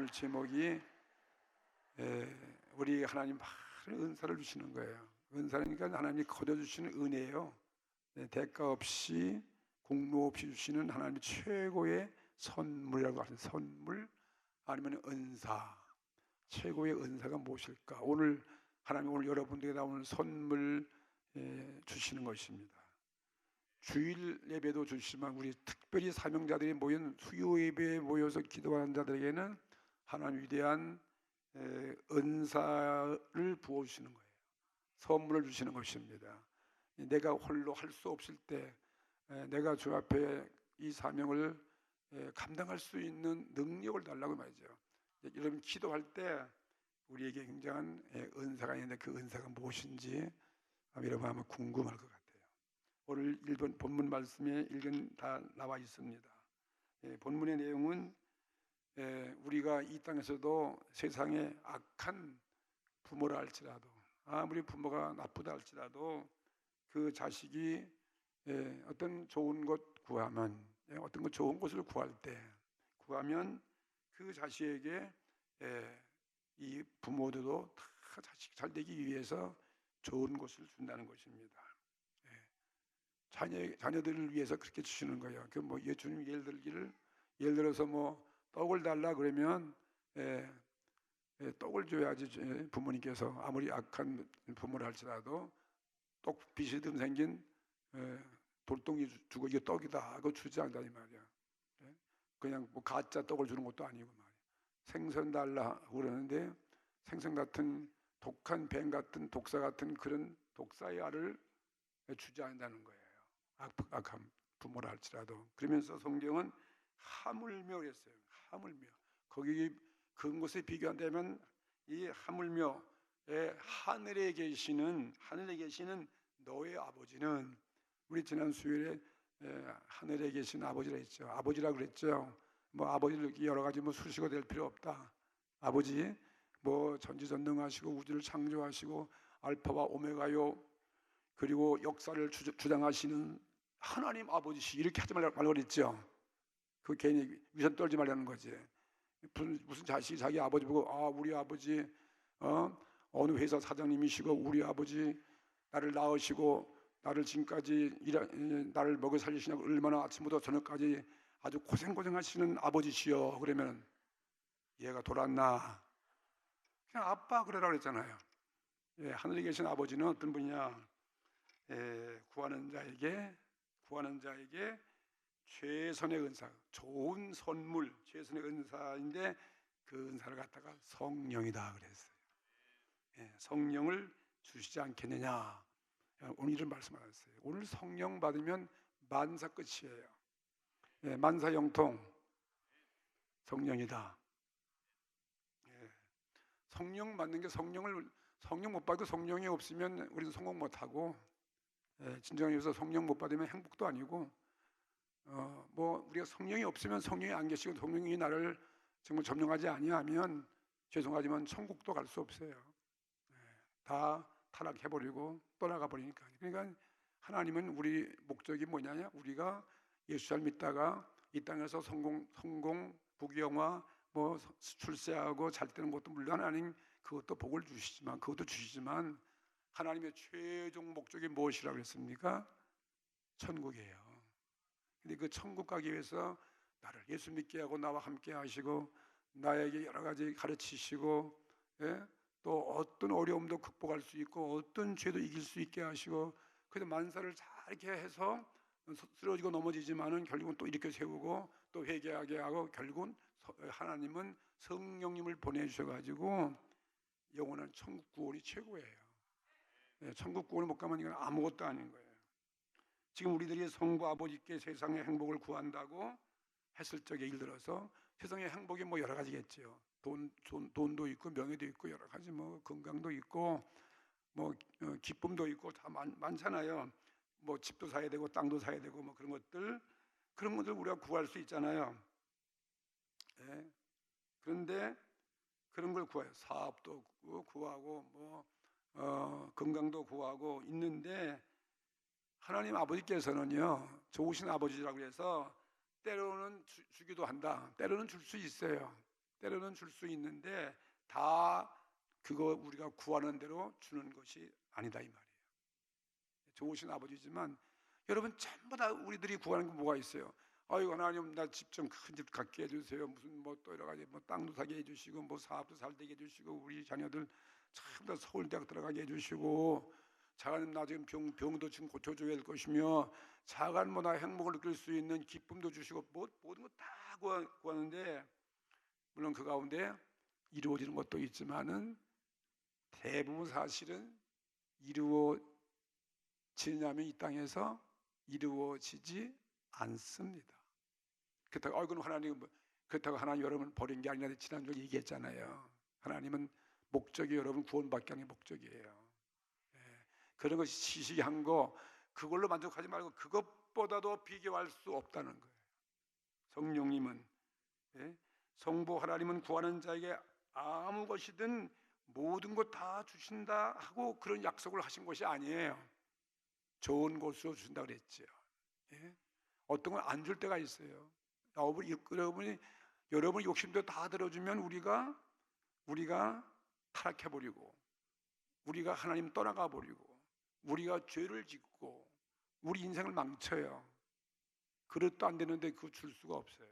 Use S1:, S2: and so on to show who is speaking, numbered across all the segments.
S1: 오늘 제목이 우리 하나님 많은 은사를 주시는 거예요. 은사니까 하나님이 거둬주시는 은혜예요. 대가 없이 공로 없이 주시는 하나님의 최고의 선물이라고 하는 선물, 아니면 은사. 최고의 은사가 무엇일까? 오늘 하나님 오늘 여러분들에게 나오는 선물 주시는 것입니다. 주일 예배도 주시지만 우리 특별히 사명자들이 모인 수요 예배에 모여서 기도하는 자들에게는 하나님 위대한 은사를 부어주시는 거예요. 선물을 주시는 것입니다. 내가 홀로 할 수 없을 때 내가 주 앞에 이 사명을 감당할 수 있는 능력을 달라고 말이죠. 여러분 기도할 때 우리에게 굉장한 은사가 있는데 그 은사가 무엇인지 여러분 아마 궁금할 것 같아요. 오늘 일본 본문 말씀에 일견 다 나와 있습니다. 본문의 내용은 우리가 이 땅에서도 세상에 악한 부모라 할지라도, 아무리 부모가 나쁘다 할지라도 그 자식이 어떤 좋은 것 구하면, 어떤 것 좋은 것을 구할 때 구하면 그 자식에게 이 부모들도 다 자식 잘 되기 위해서 좋은 것을 준다는 것입니다. 자녀들을 위해서 그렇게 주시는 거예요. 그 뭐 예수님 예를 들어서 뭐 떡을 달라 그러면 떡을 줘야지. 부모님께서 아무리 악한 부모를 할지라도 떡 비시듬 생긴 돌덩이 주고 이게 떡이다 그거 주지 않다 이 말이야. 그냥 뭐 가짜 떡을 주는 것도 아니고 말이야. 생선 달라 그러는데 생선 같은 독한 뱀 같은 독사 같은 그런 독사의 알을 주지 않는다는 거예요. 악한 부모라 할지라도. 그러면서 성경은 하물며 그랬어요. 하물며. 거기 그런 것에 비교한다면 이 하물며의 하늘에 계시는 너의 아버지는, 우리 지난 수요일에 하늘에 계신 아버지라 했죠. 아버지라 그랬죠. 뭐 아버지를 여러 가지 뭐 수식어 될 필요 없다. 아버지 뭐 전지전능하시고 우주를 창조하시고 알파와 오메가요, 그리고 역사를 주장하시는 하나님 아버지시, 이렇게 하지 말라고 그랬죠. 그 괜히 위선 떨지 말라는 거지. 무슨 자식이 자기 아버지 보고 우리 아버지 어느 회사 사장님이시고 우리 아버지 나를 낳으시고 나를 지금까지 나를 먹여 살리시냐고 얼마나 아침부터 저녁까지 아주 고생하시는 아버지시여. 그러면 얘가 돌았나? 그냥 아빠 그러라 그랬잖아요. 하늘에 계신 아버지는 어떤 분이냐? 구하는 자에게 최선의 은사, 좋은 선물, 최선의 은사인데 그 은사를 갖다가 성령이다 그랬어요. 성령을 주시지 않겠느냐. 오늘 이런 말씀하셨어요. 오늘 성령 받으면 만사 끝이에요. 만사형통 성령이다. 성령 받는 게 성령 못 받고 성령이 없으면 우리는 성공 못 하고, 진정한 의미에서 성령 못 받으면 행복도 아니고, 뭐 우리가 성령이 없으면 성령이 안 계시고 성령이 나를 정말 점령하지 아니하면 죄송하지만 천국도 갈 수 없어요. 다 타락해버리고 떠나가 버리니까. 그러니까 하나님은 우리 목적이 뭐냐냐? 우리가 예수 잘 믿다가 이 땅에서 성공, 부귀영화, 뭐 출세하고 잘 되는 것도 물론 하나님 그것도 복을 주시지만 하나님의 최종 목적이 무엇이라고 했습니까? 천국이에요. 근데 그 천국 가기 위해서 나를 예수 믿게 하고 나와 함께 하시고 나에게 여러 가지 가르치시고, 또 어떤 어려움도 극복할 수 있고 어떤 죄도 이길 수 있게 하시고, 그래서 만사를 잘 이렇게 해서 쓰러지고 넘어지지만은 결국은 또 이렇게 세우고 또 회개하게 하고, 결국은 하나님은 성령님을 보내주셔가지고 영원한 천국 구원이 최고예요. 천국 구원을 못 가면 이건 아무것도 아닌 거예요. 지금 우리들이 성부 아버지께 세상의 행복을 구한다고 했을 적에 예를 들어서 세상의 행복이 뭐 여러 가지겠죠. 돈도 있고 명예도 있고 여러 가지 뭐 건강도 있고 뭐 기쁨도 있고 다 많잖아요. 뭐 집도 사야 되고 땅도 사야 되고 뭐 그런 것들 우리가 구할 수 있잖아요. 그런데 그런 걸 구해요. 사업도 구하고 뭐 건강도 구하고 있는데 하나님 아버지께서는요, 좋으신 아버지라고 해서 때로는 주기도 한다. 때로는 줄 수 있어요. 때로는 줄 수 있는데 다 그거 우리가 구하는 대로 주는 것이 아니다 이 말이에요. 좋으신 아버지지만 여러분 전부 다 우리들이 구하는 게 뭐가 있어요? 아이고 하나님 나 집 좀 큰 집 갖게 해주세요. 무슨 뭐 또 여러 가지 뭐 땅도 사게 해주시고 뭐 사업도 잘 되게 해주시고 우리 자녀들 전부 다 서울대학 들어가게 해주시고 자간 나 지금 병도 지금 고쳐줘야 할 것이며 자간 뭐나 행복을 느낄 수 있는 기쁨도 주시고 모든 거 다 구하는데 물론 그 가운데 이루어지는 것도 있지만은 대부분 사실은 이루어지냐면 이 땅에서 이루어지지 않습니다. 그렇다고 그럼 하나님 그렇다고 하나님 여러분 버린 게 아니라 지난주에 얘기했잖아요. 하나님은 목적이 여러분 구원받기 위한 목적이에요. 그런 것이 시시한 거 그걸로 만족하지 말고 그것보다도 비교할 수 없다는 거예요. 성령님은 성부 하나님은 구하는 자에게 아무 것이든 모든 것 다 주신다 하고 그런 약속을 하신 것이 아니에요. 좋은 곳으로 주신다 그랬죠. 어떤 건 안 줄 때가 있어요. 여러분이 욕심도 다 들어주면 우리가 타락해버리고 우리가 하나님 떠나가 버리고 우리가 죄를 짓고 우리 인생을 망쳐요. 그릇도 안 되는데 그거 줄 수가 없어요.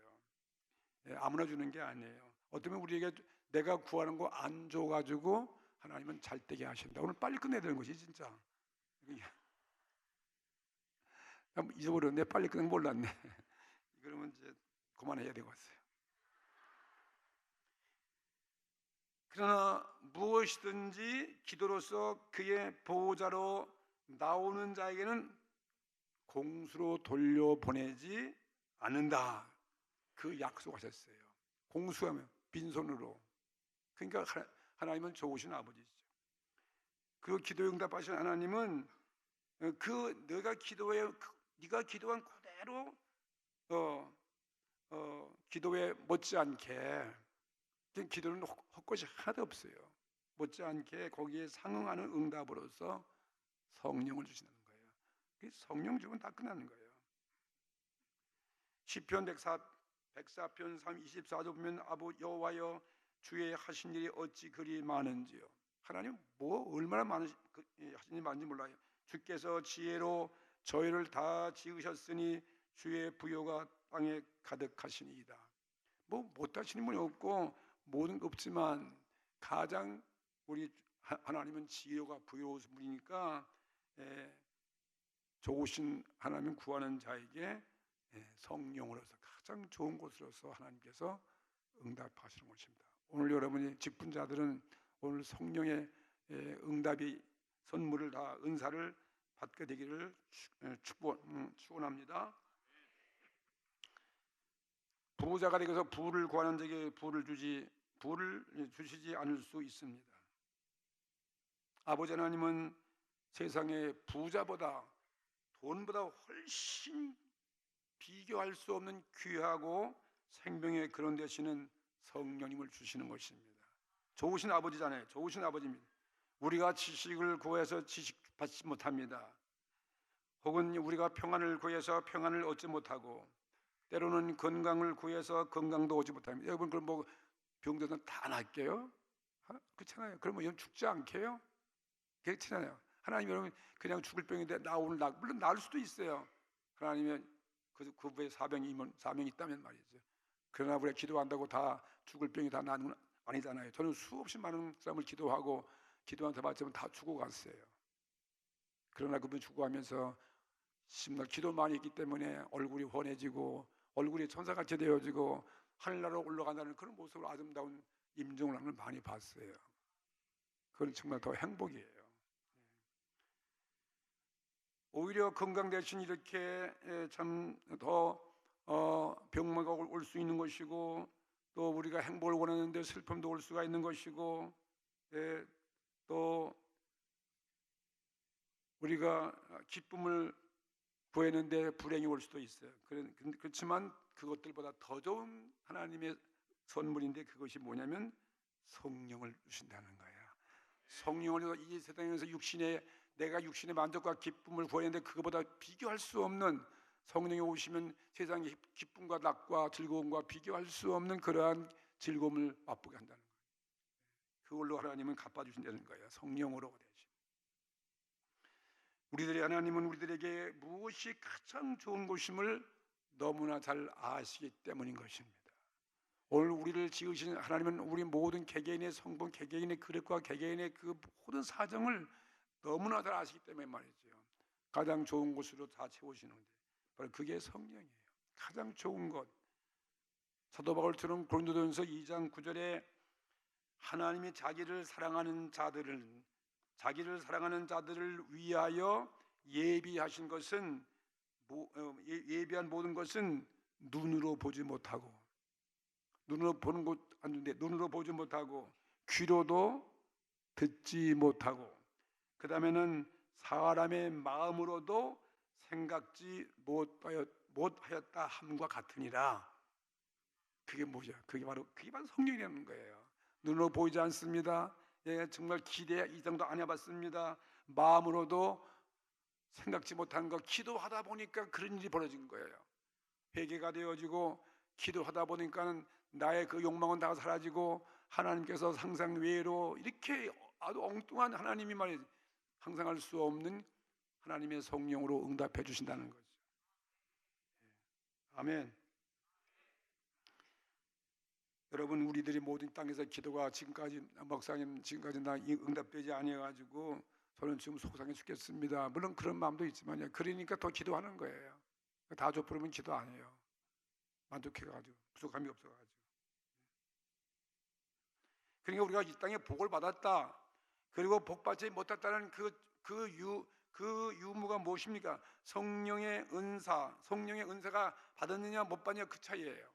S1: 아무나 주는 게 아니에요. 어쩌면 우리에게 내가 구하는 거 안 줘가지고 하나님은 잘 되게 하신다. 오늘 빨리 끝내야 되는 것이 진짜. 잊어버렸네. 빨리 끝내는 몰랐네. 그러면 이제 그만해야 되겠어요. 그러나 무엇이든지 기도로서 그의 보호자로 나오는 자에게는 공수로 돌려보내지 않는다. 그 약속하셨어요. 공수하면 빈손으로. 그러니까 하나님은 좋으신 아버지죠. 그 기도 응답하신 하나님은 네가 기도한 그대로 기도에 못지않게 기도는 헛것이 하나도 없어요. 못지않게 거기에 상응하는 응답으로서 성령을 주시는 거예요. 성령 주면 다 끝나는 거예요. 시편 104편 24절 보면 아버 여호와여 주의 하신 일이 어찌 그리 많은지요. 하나님 뭐 얼마나 하신 일이 많은지 몰라요. 주께서 지혜로 저희를 다 지으셨으니 주의 부요가 땅에 가득하시니이다. 뭐 못하시는 분이 없고 모든 게 없지만 가장 우리 하나님은 지혜가 부여로우신 분이니까 좋으신 하나님 구하는 자에게 성령으로서 가장 좋은 곳으로서 하나님께서 응답하시는 것입니다. 오늘 여러분이 직분자들은 오늘 성령의 응답이 선물을 다 은사를 받게 되기를 축원합니다. 부자가 되어서 부를 구하는 자에게 부를 주시지 않을 수 있습니다. 아버지 하나님은 세상의 부자보다 돈보다 훨씬 비교할 수 없는 귀하고 생명의 근원 되시는 성령님을 주시는 것입니다. 좋으신 아버지잖아요. 좋으신 아버지입니다. 우리가 지식을 구해서 지식 받지 못합니다. 혹은 우리가 평안을 구해서 평안을 얻지 못하고 때로는 건강을 구해서 건강도 얻지 못합니다. 여러분 그럼 뭐 병들면 다 낫게요? 그렇잖아요. 그럼 뭐 죽지 않게요? 그렇잖아요. 하나님 여러분 그냥 죽을 병인데 나 오늘 물론 나을 수도 있어요. 하나님은 그 후에 사명이 있다면 말이죠. 그러나 우리가 기도한다고 다 죽을 병이 다 나는 건 아니잖아요. 저는 수없이 많은 사람을 기도한테 받지만 다 죽어갔어요. 그러나 그분 죽어가면서 심날 기도 많이 했기 때문에 얼굴이 환해지고 얼굴이 천사같이 되어지고 하늘나라로 올라간다는 그런 모습으로 아름다운 임종을 하는 걸 많이 봤어요. 그건 정말 더 행복이에요. 오히려 건강 대신 이렇게 참 더 병마가 올 수 있는 것이고 또 우리가 행복을 원하는데 슬픔도 올 수가 있는 것이고 또 우리가 기쁨을 구했는데 불행이 올 수도 있어요. 그렇지만 그것들보다 더 좋은 하나님의 선물인데 그것이 뭐냐면 성령을 주신다는 거예요. 성령을 이 세상에서 내가 육신의 만족과 기쁨을 구했는데 그것보다 비교할 수 없는 성령이 오시면 세상의 기쁨과 낙과 즐거움과 비교할 수 없는 그러한 즐거움을 맛보게 한다는 거예요. 그걸로 하나님은 갚아주신다는 거예요. 성령으로 대신. 우리들의 하나님은 우리들에게 무엇이 가장 좋은 것임을 너무나 잘 아시기 때문인 것입니다. 오늘 우리를 지으신 하나님은 우리 모든 개개인의 성분, 개개인의 그릇과 개개인의 그 모든 사정을 너무나 잘 아시기 때문에 말이죠. 가장 좋은 곳으로 다 채우시는데 바로 그게 성령이에요. 가장 좋은 것. 사도 바울처럼 고린도전서 2장 9절에 하나님이 자기를 사랑하는 자들을 위하여 예비하신 것은 예비한 모든 것은 눈으로 보지 못하고, 눈으로 보는 것 아닌데 눈으로 보지 못하고 귀로도 듣지 못하고, 그 다음에는 사람의 마음으로도 생각지 못하였다 함과 같으니라. 그게 뭐죠? 그게 바로 성령이라는 거예요. 눈으로 보이지 않습니다. 예, 정말 기대 이 정도 안 해봤습니다. 마음으로도 생각지 못한 거 기도하다 보니까 그런 일이 벌어진 거예요. 회개가 되어지고 기도하다 보니까 나의 그 욕망은 다 사라지고 하나님께서 상상 외로 이렇게 아주 엉뚱한 하나님이 말이죠. 상상할 수 없는 하나님의 성령으로 응답해 주신다는 거죠. 아멘. 여러분, 우리들이 모든 땅에서 기도가 지금까지 목사님 지금까지 나 응답되지 아니해가지고 저는 지금 속상해 죽겠습니다. 물론 그런 마음도 있지만요. 그러니까 더 기도하는 거예요. 다 줘 부르면 기도 안 해요. 만족해가지고 부족함이 없어가지고. 그러니까 우리가 이 땅에 복을 받았다. 그리고 복받지 못했다는 그 유무가 무엇입니까? 성령의 은사가 받았느냐 못 받느냐 그 차이예요.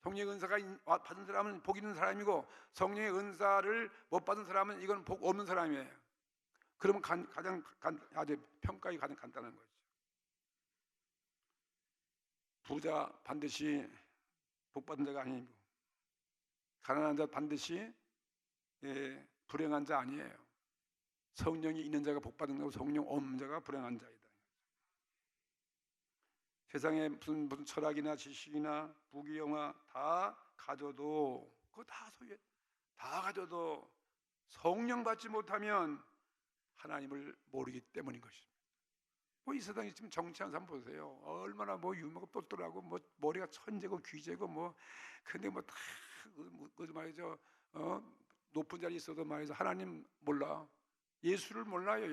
S1: 성령의 은사가 받은 사람은 복 있는 사람이고 성령의 은사를 못 받은 사람은 이건 복 없는 사람이에요. 그러면 아주 평가가 가장 간단한 거죠. 부자 반드시 복 받은 자가 아니고 가난한 자 반드시 불행한 자 아니에요. 성령이 있는 자가 복 받은 거고 성령 없는 자가 불행한 자이다. 세상에 무슨 철학이나 지식이나 부귀영화 다 가져도 그거 다 가져도 성령 받지 못하면 하나님을 모르기 때문인 것입니다. 뭐 이 세상에 지금 정치하는 사람 보세요. 얼마나 유머가 똘똘하고 머리가 천재고 귀재고 근데 다 말이죠. 높은 자리에 있어도 말이죠. 하나님 몰라. 예수를 몰라요.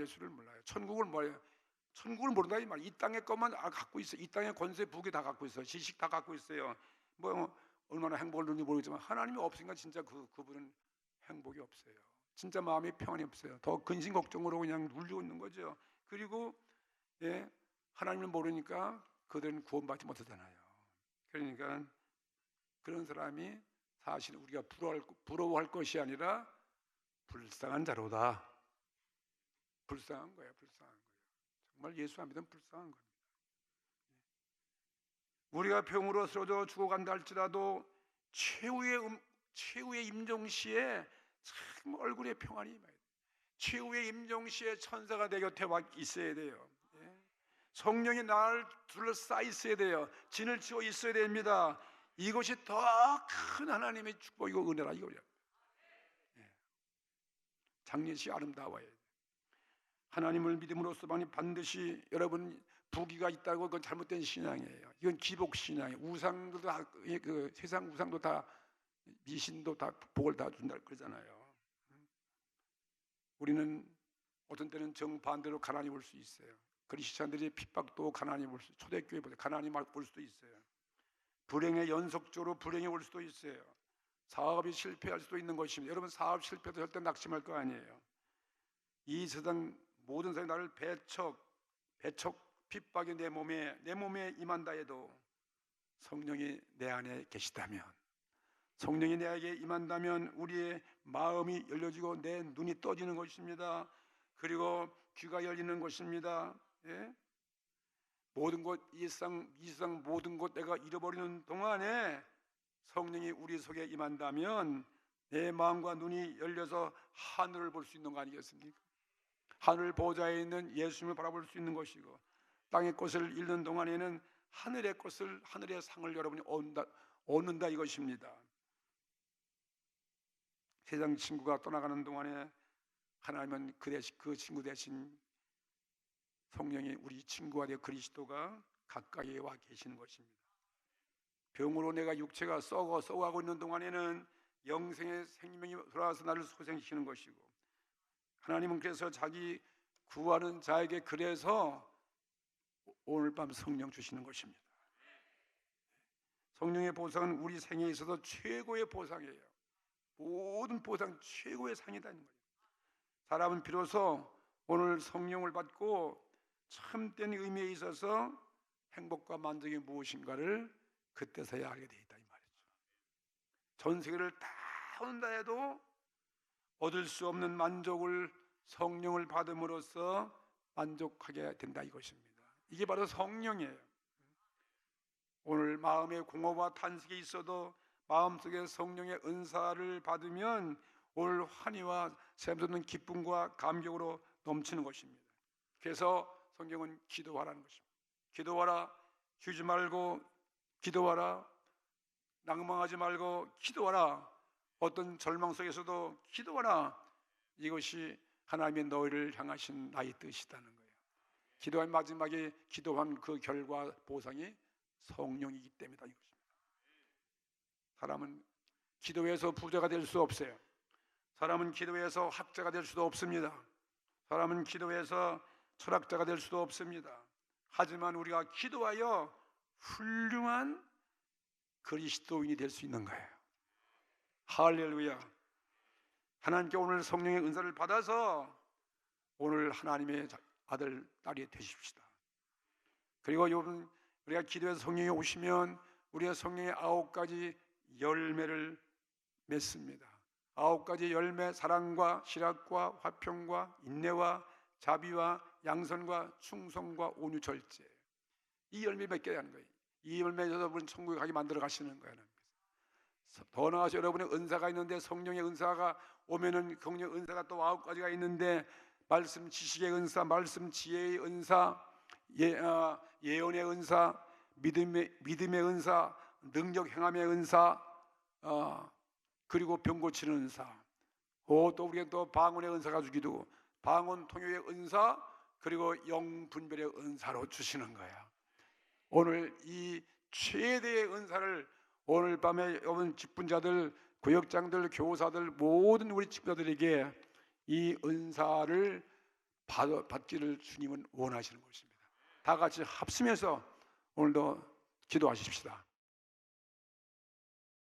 S1: 천국을 몰라요. 천국을 모른다 이 말. 이 땅의 것만 갖고 있어. 이 땅의 권세, 부귀 다 갖고 있어. 지식 다 갖고 있어요. 얼마나 행복을 누리는지 모르겠지만 하나님이 없으니까 진짜 그분은 행복이 없어요. 진짜 마음에 평안이 없어요. 더 근심 걱정으로 그냥 눌리고 있는 거죠. 그리고 하나님을 모르니까 그들은 구원받지 못하잖아요. 그러니까 그런 사람이 사실 우리가 부러워할 것이 아니라 불쌍한 자로다. 불쌍한 거예요. 정말 예수 안 믿으면 불쌍한 겁니다. 우리가 병으로 쓰러져 죽어간다 할지라도 최후의 임종시에 참 얼굴에 평안이 임해야 돼요. 최후의 임종시에 천사가 내 곁에 와 있어야 돼요. 성령이 나를 둘러싸 있어야 돼요. 진을 치고 있어야 됩니다. 이것이 더 큰 하나님의 축복이고 은혜라 이거예요. 장례식 아름다워야 돼요. 하나님을 믿음으로서만이 반드시 여러분 부귀가 있다고 그건 잘못된 신앙이에요. 이건 기복 신앙이에요. 우상도 다 세상 우상도 다 미신도 다 복을 다 준다 그러잖아요. 우리는 어떤 때는 정반대로 가난이 올 수 있어요. 그리스도인들이 핍박도 가난이 올 수, 초대교회보다 가난이 막 올 수도 있어요. 불행의 연속적으로 불행이 올 수도 있어요. 사업이 실패할 수도 있는 것입니다. 여러분 사업 실패도 절대 낙심할 거 아니에요. 이 세상 모든 사람이 나를 배척 핍박이 내 몸에 임한다 해도 성령이 내 안에 계시다면, 성령이 내게 임한다면 우리의 마음이 열려지고 내 눈이 떠지는 것입니다. 그리고 귀가 열리는 것입니다. 모든 것 이 세상 모든 것 내가 잃어버리는 동안에 성령이 우리 속에 임한다면 내 마음과 눈이 열려서 하늘을 볼 수 있는 거 아니겠습니까? 하늘 보좌에 있는 예수님을 바라볼 수 있는 것이고 땅의 것을 잃는 동안에는 하늘의 상을 여러분이 얻는다 이것입니다. 세상 친구가 떠나가는 동안에 하나님은 그 친구 대신 성령이 우리 친구가 되어 그리스도가 가까이에 와 계시는 것입니다. 병으로 내가 육체가 썩어가고 있는 동안에는 영생의 생명이 돌아와서 나를 소생시키는 것이고, 하나님은 그래서 자기 구하는 자에게 그래서 오늘 밤 성령 주시는 것입니다. 성령의 보상은 우리 생에 있어서 최고의 보상이에요. 모든 보상 최고의 상이다는 거예요. 사람은 비로소 오늘 성령을 받고 참된 의미에 있어서 행복과 만족이 무엇인가를 그때서야 알게 돼 있다 이 말이죠. 전 세계를 다 온다 해도 얻을 수 없는 만족을 성령을 받음으로써 만족하게 된다 이것입니다. 이게 바로 성령이에요. 오늘 마음에 공허와 탄식이 있어도 마음속에 성령의 은사를 받으면 오늘 환희와 샘솟는 기쁨과 감격으로 넘치는 것입니다. 그래서 성경은 기도하라는 것입니다. 기도하라, 쉬지 말고 기도하라, 낭망하지 말고 기도하라, 어떤 절망 속에서도 기도하라. 이것이 하나님의 너희를 향하신 나의 뜻이라는 거예요. 기도한 마지막에 기도한 그 결과 보상이 성령이기 때문이다 이것입니다. 사람은 기도해서 부자가 될 수 없어요. 사람은 기도해서 학자가 될 수도 없습니다. 사람은 기도해서 철학자가 될 수도 없습니다. 하지만 우리가 기도하여 훌륭한 그리스도인이 될 수 있는 거예요. 할렐루야. 하나님께 오늘 성령의 은사를 받아서 오늘 하나님의 아들, 딸이 되십시다. 그리고 여러분, 우리가 기도해서 성령이 오시면 우리가 성령의 9가지 열매를 맺습니다. 9가지 열매, 사랑과 실학과 화평과 인내와 자비와 양선과 충성과 온유 절제. 이 열매 맺게 하는 거예요. 이 열매에서 여러분 천국에 가게 만들어 가시는 거예요. 더 나아가서 여러분의 은사가 있는데, 성령의 은사가 오면은 성령의 은사가 또 9가지가 있는데, 말씀 지식의 은사, 말씀 지혜의 은사, 예언의 은사, 믿음의 은사, 능력 행함의 은사, 그리고 병 고치는 은사, 또 우리가 또 방언의 은사가 주기도, 방언 통역의 은사, 그리고 영 분별의 은사로 주시는 거예요. 오늘 이 최대의 은사를 오늘 밤에 여러분 직분자들, 구역장들, 교사들, 모든 우리 직분자들에게 이 은사를 받기를 주님은 원하시는 것입니다. 다 같이 합심해서 오늘도 기도하십시다.